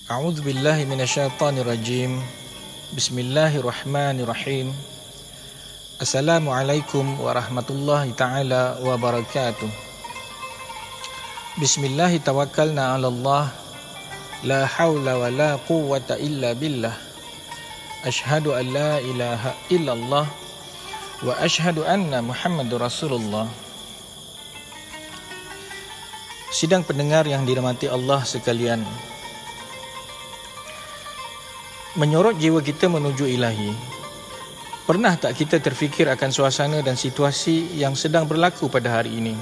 A'udzu billahi minasyaitonir rajim. Bismillahirrahmanirrahim. Assalamualaikum warahmatullahi taala wabarakatuh. Bismillahi tawakkalna 'ala Allah. La haula wa la quwwata illa billah. Asyhadu an la ilaha illallah wa asyhadu anna Muhammadur Rasulullah. Sidang pendengar yang dirahmati Allah sekalian, menyorot jiwa kita menuju ilahi. Pernah tak kita terfikir akan suasana dan situasi yang sedang berlaku pada hari ini,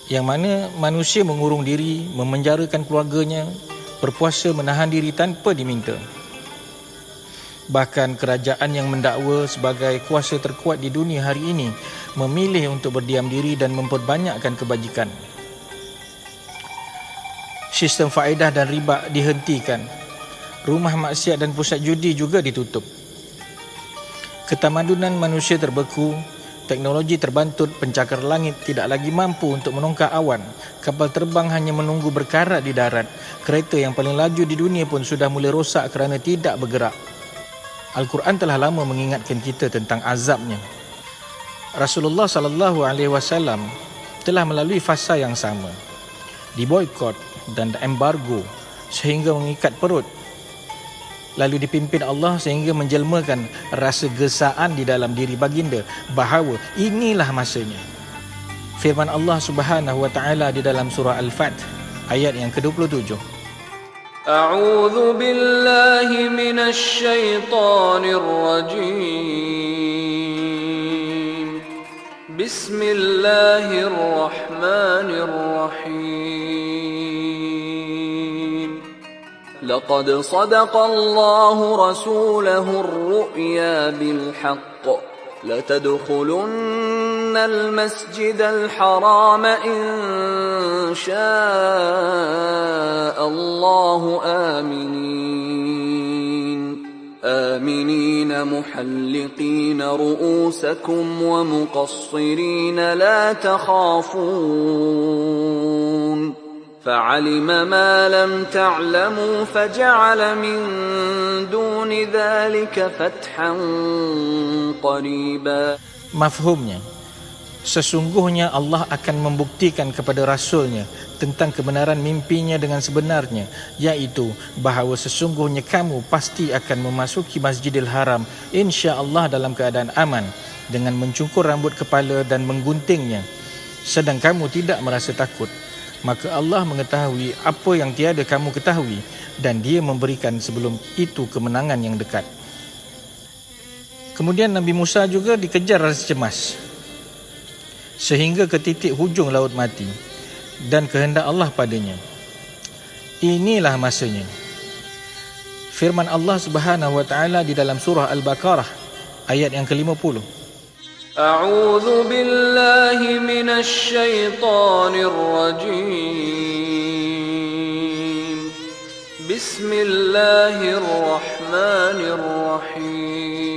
yang mana manusia mengurung diri, memenjarakan keluarganya, berpuasa menahan diri tanpa diminta. Bahkan kerajaan yang mendakwa sebagai kuasa terkuat di dunia hari ini memilih untuk berdiam diri dan memperbanyakkan kebajikan. Sistem faedah dan riba dihentikan. Rumah maksiat dan pusat judi juga ditutup. Ketamadunan manusia terbeku, teknologi terbantut, pencakar langit tidak lagi mampu untuk menongkak awan, kapal terbang hanya menunggu berkarat di darat, kereta yang paling laju di dunia pun sudah mulai rosak kerana tidak bergerak. Al-Quran telah lama mengingatkan kita tentang azabnya. Rasulullah SAW telah melalui fasa yang sama, diboikot dan embargo sehingga mengikat perut, lalu dipimpin Allah sehingga menjelmakan rasa gesaan di dalam diri baginda bahawa inilah masanya. Firman Allah Subhanahu wa taala di dalam surah Al-Fath ayat yang ke-27. A'udzu billahi minasy syaithanir rajim. Bismillahirrahmanirrahim. لقد صدق الله رسوله الرؤيا بالحق لتدخلن المسجد الحرام إن شاء الله آمنين محلقين رؤوسكم ومقصرين لا تخافون فعلم ما لم تعلموا فجعل من دون ذلك فتحا قريبا. Mafhumnya, sesungguhnya Allah akan membuktikan kepada Rasulnya tentang kebenaran mimpinya dengan sebenarnya, iaitu bahawa sesungguhnya kamu pasti akan memasuki Masjidil Haram insya-Allah dalam keadaan aman, dengan mencukur rambut kepala dan mengguntingnya, sedang kamu tidak merasa takut. Maka Allah mengetahui apa yang tiada kamu ketahui, dan Dia memberikan sebelum itu kemenangan yang dekat. Kemudian Nabi Musa juga dikejar rasa cemas sehingga ke titik hujung laut mati, dan kehendak Allah padanya. Inilah masanya. Firman Allah Subhanahu wa taala di dalam surah Al-Baqarah ayat yang ke-50. أعوذ بالله من الشيطان الرجيم. بسم الله الرحمن الرحيم.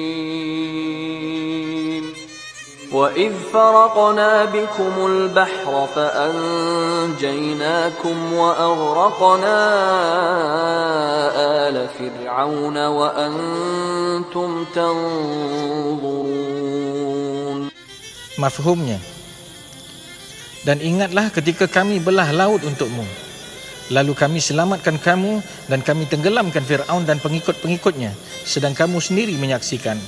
وإذ فرقنا بكم البحر فأنجيناكم وأغرقنا آل فرعون وأنتم تنظرون. Mafhumnya, dan ingatlah ketika kami belah laut untukmu, lalu kami selamatkan kamu dan kami tenggelamkan Fir'aun dan pengikut-pengikutnya, sedang kamu sendiri menyaksikan.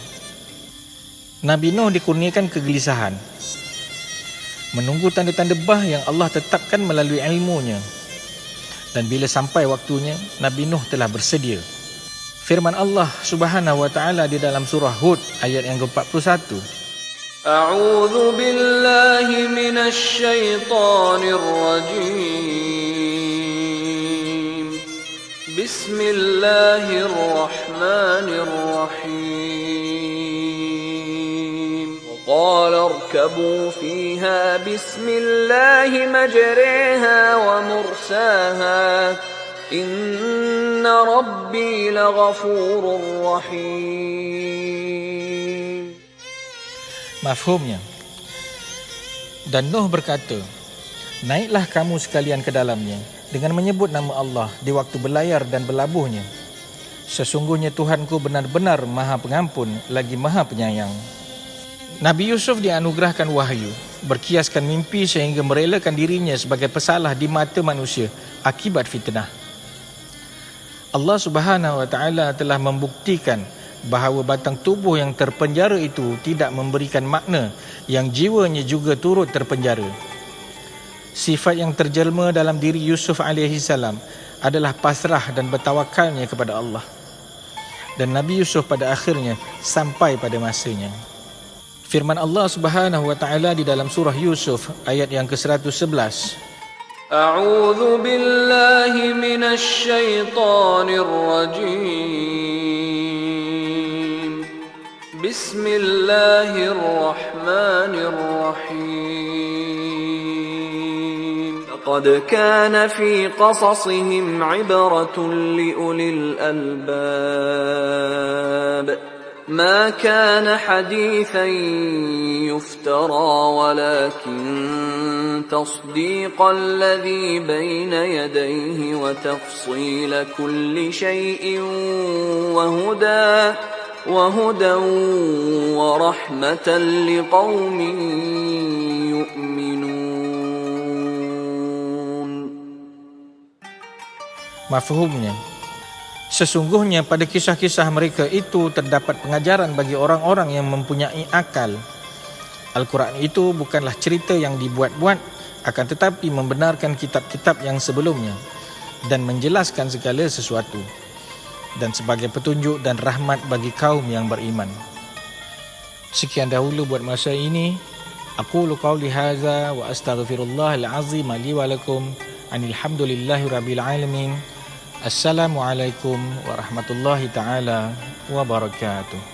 Nabi Nuh dikurniakan kegelisahan, menunggu tanda-tanda bah yang Allah tetapkan melalui ilmunya, dan bila sampai waktunya, Nabi Nuh telah bersedia. Firman Allah Subhanahu wa taala di dalam surah Hud ayat yang ke-41. أعوذ بالله من الشيطان الرجيم. بسم الله الرحمن الرحيم. وقال اركبوا فيها بسم الله مجريها ومرساها إن ربي لغفور رحيم. Mafhumnya, dan Nuh berkata, naiklah kamu sekalian ke dalamnya dengan menyebut nama Allah di waktu berlayar dan berlabuhnya. Sesungguhnya Tuhanku benar-benar Maha Pengampun lagi Maha Penyayang. Nabi Yusuf dianugerahkan wahyu, berkiaskan mimpi sehingga merelakan dirinya sebagai pesalah di mata manusia akibat fitnah. Allah Subhanahu wa taala telah membuktikan bahawa batang tubuh yang terpenjara itu tidak memberikan makna yang jiwanya juga turut terpenjara. Sifat yang terjelma dalam diri Yusuf AS adalah pasrah dan bertawakalnya kepada Allah. Dan Nabi Yusuf pada akhirnya sampai pada masanya. Firman Allah Subhanahu wa taala di dalam surah Yusuf ayat yang ke-111. A'udzu billahi minasy syaithanir rajim. Bismillahirrahmanirrahim. Laqad kana fi qasasihim 'ibratun liulil albab. ما كان حديثا يفترى ولكن تصديق الذي بين يديه وتفصيل كل شيء وهدى ورحمة لقوم يؤمنون. Mafhumnya, sesungguhnya pada kisah-kisah mereka itu terdapat pengajaran bagi orang-orang yang mempunyai akal. Al-Quran itu bukanlah cerita yang dibuat-buat, akan tetapi membenarkan kitab-kitab yang sebelumnya dan menjelaskan segala sesuatu, dan sebagai petunjuk dan rahmat bagi kaum yang beriman. Sekian dahulu buat masa ini. Aqulu qawli hadza wa astaghfirullahal azim li wa lakum. Alhamdulillahi rabbil alamin. Assalamualaikum warahmatullahi taala wabarakatuh.